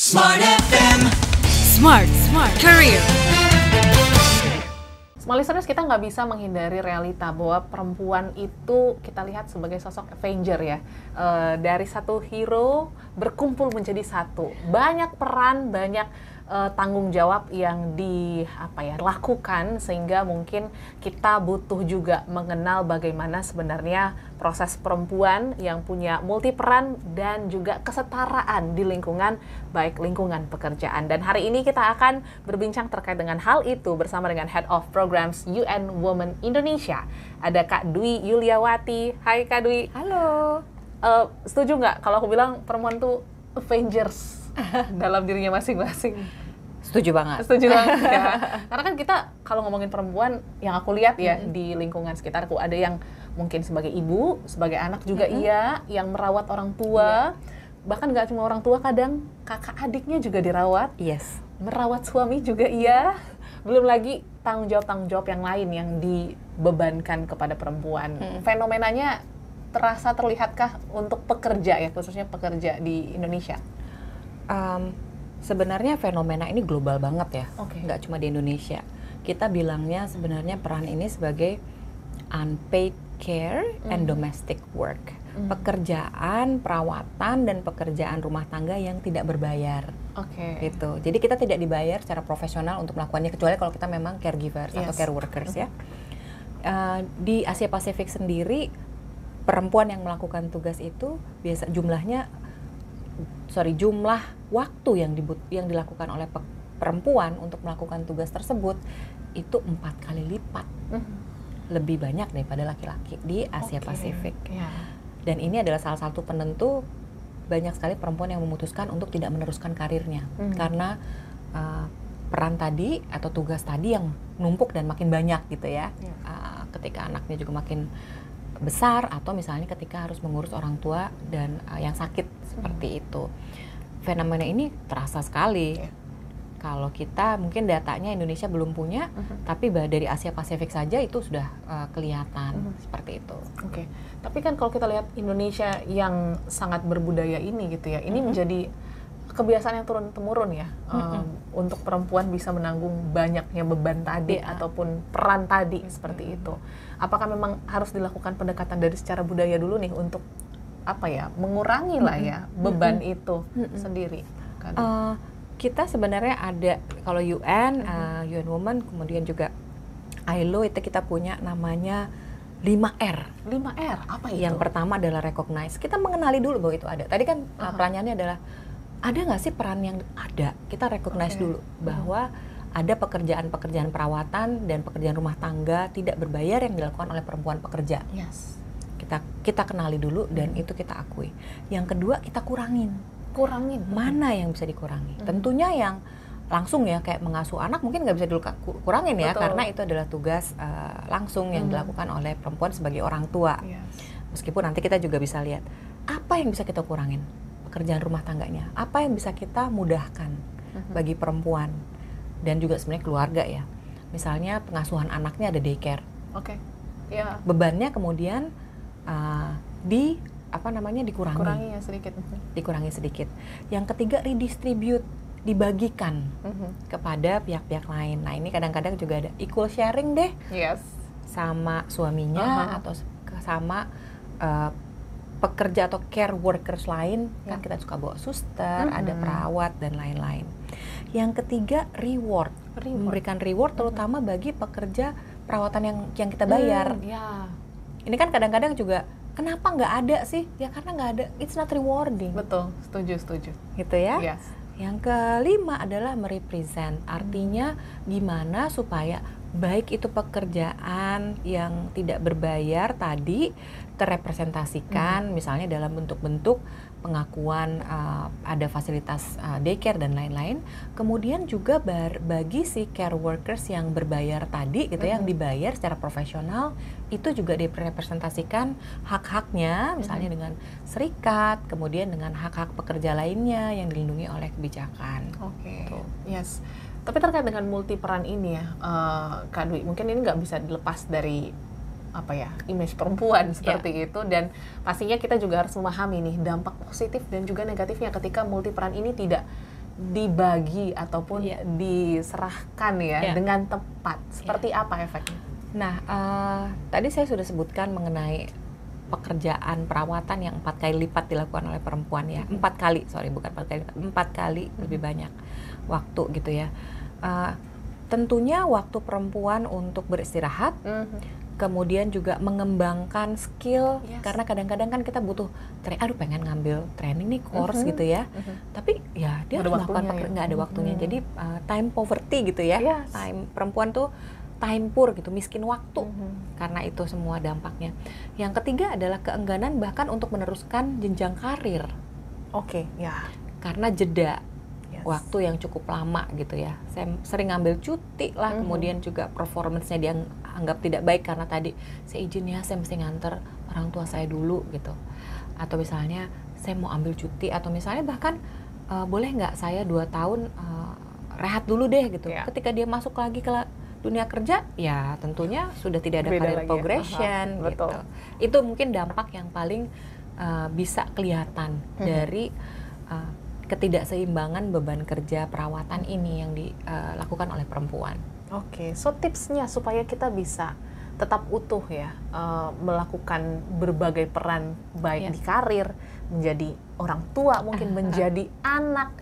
Smart FM. Smart Career. Smart listeners, kita nggak bisa menghindari realita bahwa perempuan itu kita lihat sebagai sosok Avenger ya. Dari satu hero berkumpul menjadi satu. Banyak peran, banyak tanggung jawab yang dilakukan, sehingga mungkin kita butuh juga mengenal bagaimana sebenarnya proses perempuan yang punya multi peran dan juga kesetaraan di lingkungan, baik lingkungan pekerjaan. Dan hari ini kita akan berbincang terkait dengan hal itu bersama dengan Head of Programs UN Women Indonesia. Ada Kak Dwi Yuliawati. Hai Kak Dwi. Halo. Setuju nggak kalau aku bilang perempuan tuh Avengers dalam dirinya masing-masing? Setuju banget. Setuju banget ya. Karena kan kita kalau ngomongin perempuan, yang aku lihat ya di lingkungan sekitarku, ada yang mungkin sebagai ibu, sebagai anak juga iya, yang merawat orang tua, bahkan nggak cuma orang tua, kadang kakak adiknya juga dirawat, Yes. merawat suami juga iya, belum lagi tanggung jawab yang lain yang dibebankan kepada perempuan. Fenomenanya terasa terlihatkah untuk pekerja ya, khususnya pekerja di Indonesia? Sebenarnya fenomena ini global banget ya, Oke. nggak cuma di Indonesia. Kita bilangnya sebenarnya peran ini sebagai unpaid care and domestic work. Pekerjaan, perawatan, dan pekerjaan rumah tangga yang tidak berbayar. Oke. Gitu. Jadi kita tidak dibayar secara profesional untuk melakukannya, kecuali kalau kita memang caregivers atau Yes. care workers ya. Di Asia Pasifik sendiri, perempuan yang melakukan tugas itu biasa jumlah waktu yang dilakukan oleh perempuan untuk melakukan tugas tersebut itu 4 kali lipat lebih banyak daripada laki-laki di Asia Pasifik. Ya. Dan ini adalah salah satu penentu banyak sekali perempuan yang memutuskan untuk tidak meneruskan karirnya karena peran tadi atau tugas tadi yang numpuk dan makin banyak gitu ya. Ketika anaknya juga makin besar, atau misalnya ketika harus mengurus orang tua dan yang sakit seperti itu. Fenomena ini terasa sekali. Kalau kita mungkin datanya Indonesia belum punya, tapi dari Asia Pasifik saja itu sudah kelihatan seperti itu. Oke. Tapi kan kalau kita lihat Indonesia yang sangat berbudaya ini gitu ya, ini menjadi kebiasaan yang turun-temurun ya, untuk perempuan bisa menanggung banyaknya beban tadi ataupun peran tadi seperti itu. Apakah memang harus dilakukan pendekatan dari secara budaya dulu nih untuk mengurangi lah ya beban itu sendiri? Kita sebenarnya ada, kalau UN, UN Women, kemudian juga ILO, itu kita punya namanya 5R. 5R, apa itu? Yang pertama adalah recognize. Kita mengenali dulu bahwa itu ada. Tadi kan pertanyaannya adalah, ada nggak sih peran yang ada? Kita recognize dulu bahwa ada pekerjaan-pekerjaan perawatan dan pekerjaan rumah tangga tidak berbayar yang dilakukan oleh perempuan pekerja. Yes. Kita kenali dulu dan itu kita akui. Yang kedua, kita kurangin. Mana yang bisa dikurangi? Tentunya yang langsung ya, kayak mengasuh anak mungkin nggak bisa dikurangin ya. Betul. Karena itu adalah tugas langsung yang dilakukan oleh perempuan sebagai orang tua. Yes. Meskipun nanti kita juga bisa lihat apa yang bisa kita kurangin, pekerjaan rumah tangganya, apa yang bisa kita mudahkan bagi perempuan dan juga sebenarnya keluarga ya. Misalnya pengasuhan anaknya ada daycare. Oke. Ya. Bebannya kemudian dikurangi. Dikurangi sedikit. Yang ketiga, redistribute, dibagikan kepada pihak-pihak lain. Nah, ini kadang-kadang juga ada equal sharing deh. Yes. Sama suaminya atau sama pekerja atau care workers lain. Kan kita suka bawa suster, ada perawat dan lain-lain. Yang ketiga, reward. Memberikan reward terutama bagi pekerja perawatan yang kita bayar. Ini kan kadang-kadang juga, kenapa nggak ada sih? Ya karena nggak ada, it's not rewarding. Betul, setuju. Gitu ya. Yes. Yang kelima adalah merepresent, artinya gimana supaya baik itu pekerjaan yang tidak berbayar tadi terrepresentasikan, misalnya dalam bentuk-bentuk pengakuan ada fasilitas daycare dan lain-lain. Kemudian juga bagi si care workers yang berbayar tadi gitu yang dibayar secara profesional, itu juga direpresentasikan hak-haknya, misalnya dengan serikat, kemudian dengan hak-hak pekerja lainnya yang dilindungi oleh kebijakan. Oke. Yes. Tapi terkait dengan multi peran ini ya, Kak Dwi, mungkin ini nggak bisa dilepas dari image perempuan seperti itu, dan pastinya kita juga harus memahami nih dampak positif dan juga negatifnya ketika multi peran ini tidak dibagi ataupun diserahkan ya dengan tepat, seperti apa efeknya? Nah, tadi saya sudah sebutkan mengenai pekerjaan perawatan yang 4 kali lipat dilakukan oleh perempuan ya. 4 kali, bukan 4 kali lipat, 4 kali lebih banyak waktu gitu ya. Tentunya waktu perempuan untuk beristirahat, kemudian juga mengembangkan skill, karena kadang-kadang kan kita butuh, pengen ngambil training nih, course gitu ya, tapi ya dia harus melakukan nggak ada waktunya. Jadi time poverty gitu ya, time perempuan tuh time poor gitu, miskin waktu, karena itu semua dampaknya. Yang ketiga adalah keengganan bahkan untuk meneruskan jenjang karir. Karena jeda waktu yang cukup lama gitu ya. Saya sering ngambil cuti lah, kemudian juga performance-nya dia anggap tidak baik karena tadi saya izin ya, saya mesti nganter orang tua saya dulu gitu. Atau misalnya saya mau ambil cuti, atau misalnya bahkan boleh nggak saya 2 tahun rehat dulu deh gitu. Ketika dia masuk lagi ke dunia kerja, ya tentunya sudah tidak ada career progression gitu. Itu mungkin dampak yang paling bisa kelihatan dari ketidakseimbangan beban kerja perawatan ini yang dilakukan oleh perempuan. So tipsnya supaya kita bisa tetap utuh ya, melakukan berbagai peran baik di karir, menjadi orang tua, mungkin menjadi anak.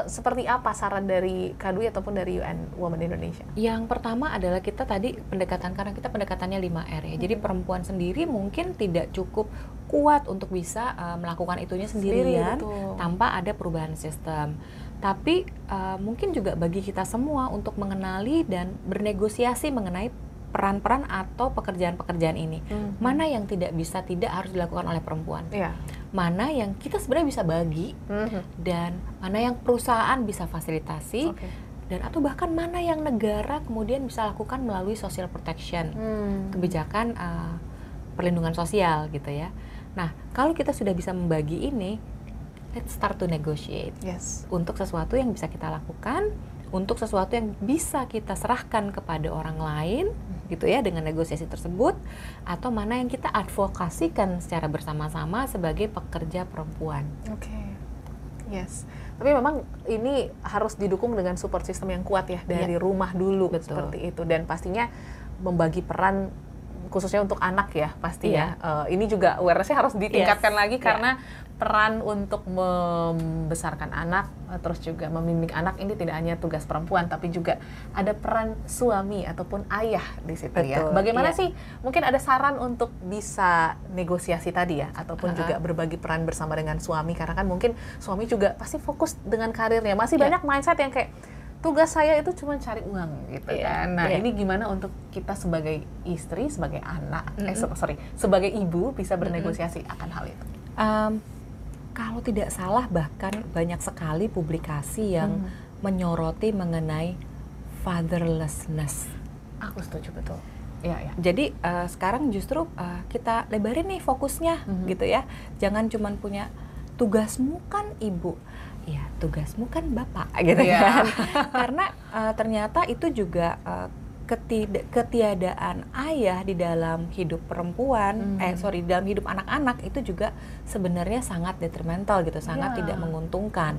Seperti apa saran dari Kak Dwi ataupun dari UN Women Indonesia? Yang pertama adalah kita tadi karena kita pendekatannya 5R ya. Jadi perempuan sendiri mungkin tidak cukup kuat untuk bisa melakukan itunya sendirian tanpa ada perubahan sistem. Tapi mungkin juga bagi kita semua untuk mengenali dan bernegosiasi mengenai peran-peran atau pekerjaan-pekerjaan ini. Mana yang tidak harus dilakukan oleh perempuan. Mana yang kita sebenarnya bisa bagi, dan mana yang perusahaan bisa fasilitasi, dan atau bahkan mana yang negara kemudian bisa lakukan melalui social protection, kebijakan perlindungan sosial gitu ya. Nah, kalau kita sudah bisa membagi ini, let's start to negotiate untuk sesuatu yang bisa kita lakukan, untuk sesuatu yang bisa kita serahkan kepada orang lain gitu ya dengan negosiasi tersebut, atau mana yang kita advokasikan secara bersama-sama sebagai pekerja perempuan. Tapi memang ini harus didukung dengan support system yang kuat ya dari rumah dulu. Seperti itu, dan pastinya membagi peran khususnya untuk anak ya pasti ya. Ini juga awareness-nya harus ditingkatkan lagi karena peran untuk membesarkan anak, terus juga membimbing anak ini tidak hanya tugas perempuan, tapi juga ada peran suami ataupun ayah di situ ya. Bagaimana sih, mungkin ada saran untuk bisa negosiasi tadi ya, ataupun juga berbagi peran bersama dengan suami, karena kan mungkin suami juga pasti fokus dengan karirnya, masih banyak mindset yang kayak tugas saya itu cuma cari uang gitu kan. Nah ini gimana untuk kita sebagai istri, sebagai anak, sebagai ibu bisa bernegosiasi akan hal itu? Kalau tidak salah bahkan banyak sekali publikasi yang menyoroti mengenai fatherlessness. Aku setuju, betul. Jadi sekarang justru kita lebarin nih fokusnya gitu ya. Jangan cuma punya tugasmu kan ibu, ya tugasmu kan bapak gitu kan. Karena ternyata itu juga ketiadaan ayah di dalam hidup perempuan, dalam hidup anak-anak itu juga sebenarnya sangat detrimental gitu, sangat tidak menguntungkan.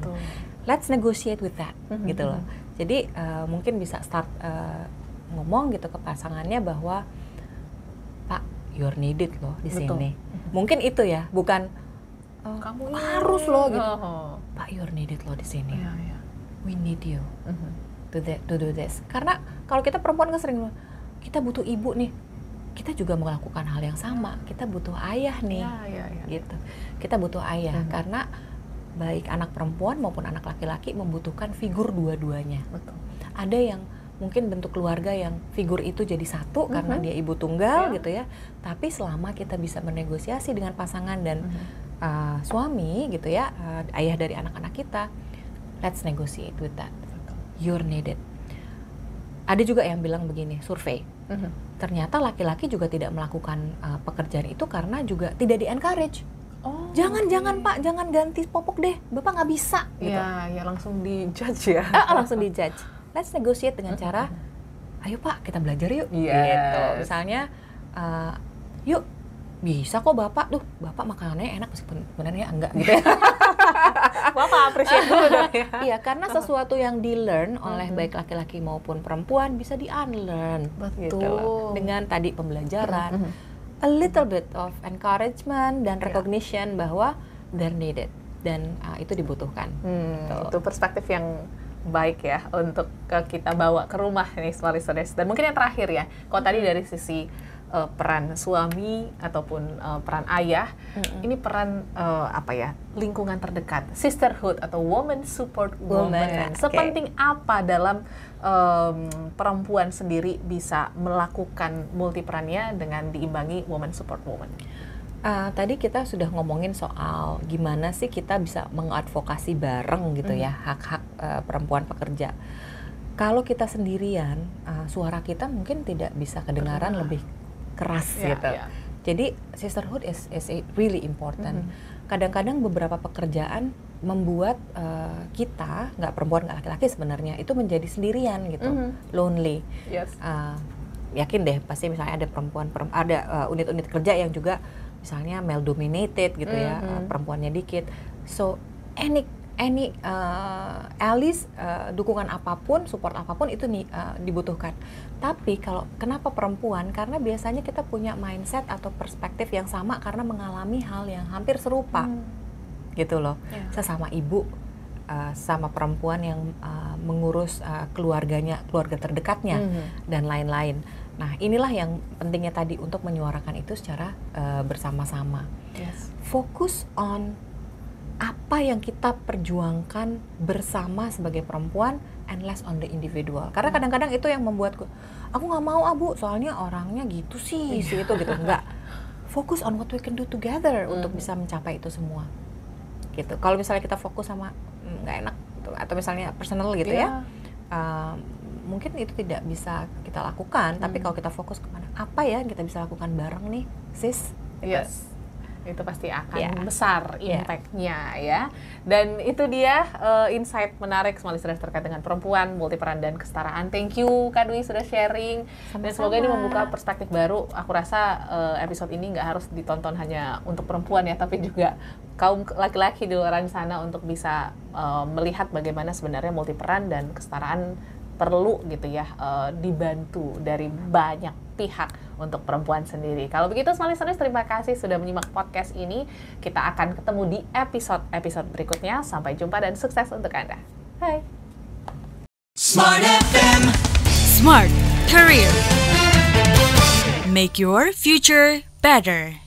Let's negotiate with that gitu loh. Jadi mungkin bisa start ngomong gitu ke pasangannya bahwa Pak, you're needed loh di sini. Mungkin itu ya, bukan kamu harus loh gitu. Pak, you're needed loh di sini. We need you. To do this. Karena kalau kita perempuan kan sering, kita butuh ibu nih, kita juga melakukan hal yang sama, kita butuh ayah nih, gitu. Kita butuh ayah karena baik anak perempuan maupun anak laki-laki membutuhkan figur dua-duanya. Ada yang mungkin bentuk keluarga yang figur itu jadi satu karena dia ibu tunggal gitu ya, tapi selama kita bisa bernegosiasi dengan pasangan dan suami gitu ya, ayah dari anak-anak kita, let's negotiate with that. You're needed. Ada juga yang bilang begini, survei. Ternyata laki-laki juga tidak melakukan pekerjaan itu karena juga tidak di-encourage. Jangan Pak, jangan ganti popok deh, Bapak nggak bisa. Gitu. Ya langsung di-judge ya. Langsung di-judge. Let's negotiate dengan cara, ayo Pak, kita belajar yuk. Gitu. Misalnya, yuk, bisa kok Bapak, Bapak makanannya enak meskipun sebenarnya enggak gitu ya. Bapak appreciate dulu dong ya. Iya, karena sesuatu yang di-learn oleh baik laki-laki maupun perempuan bisa di-unlearn. Gitu loh. Dengan tadi pembelajaran, a little bit of encouragement dan recognition bahwa they're needed dan itu dibutuhkan. Itu perspektif yang baik ya untuk kita bawa ke rumah nih Smart Listeners. Dan mungkin yang terakhir ya, kalau tadi dari sisi peran suami ataupun peran ayah, ini peran lingkungan terdekat, sisterhood atau woman support woman. Sepenting apa dalam perempuan sendiri bisa melakukan multi perannya dengan diimbangi woman support woman? Tadi kita sudah ngomongin soal gimana sih kita bisa mengadvokasi bareng gitu ya hak-hak perempuan pekerja. Kalau kita sendirian, suara kita mungkin tidak bisa kedengaran lebih keras gitu. Jadi sisterhood is really important. Kadang-kadang beberapa pekerjaan membuat kita, nggak perempuan nggak laki-laki sebenarnya, itu menjadi sendirian gitu, lonely. Yakin deh pasti misalnya ada ada unit-unit kerja yang juga misalnya male dominated gitu ya, perempuannya dikit. So any allies, dukungan apapun, support apapun itu dibutuhkan. Tapi kalau kenapa perempuan? Karena biasanya kita punya mindset atau perspektif yang sama karena mengalami hal yang hampir serupa, gitu loh. Sesama ibu, sama perempuan yang mengurus keluarga terdekatnya dan lain-lain. Nah, inilah yang pentingnya tadi untuk menyuarakan itu secara bersama-sama. Fokus on apa yang kita perjuangkan bersama sebagai perempuan and less on the individual. Karena kadang-kadang itu yang membuatku, aku nggak mau Bu, soalnya orangnya gitu sih, itu gitu. Enggak. Fokus on what we can do together untuk bisa mencapai itu semua. Gitu. Kalau misalnya kita fokus sama nggak enak gitu, atau misalnya personal gitu ya, mungkin itu tidak bisa kita lakukan. Tapi kalau kita fokus kemana, apa ya yang kita bisa lakukan bareng nih, sis? Gitu. Itu pasti akan besar impact-nya ya. Dan itu dia insight menarik Smart Listeners terkait dengan perempuan, multiperan dan kesetaraan. Thank you Kak Dwi sudah sharing. Sama-sama. Dan semoga ini membuka perspektif baru. Aku rasa episode ini nggak harus ditonton hanya untuk perempuan ya, tapi juga kaum laki-laki di luar sana untuk bisa melihat bagaimana sebenarnya multiperan dan kesetaraan perlu gitu ya, dibantu dari banyak pihak untuk perempuan sendiri. Kalau begitu Smart Listeners, terima kasih sudah menyimak podcast ini. Kita akan ketemu di episode berikutnya. Sampai jumpa dan sukses untuk Anda. Hai. Smart FM. Smart Career. Make your future better.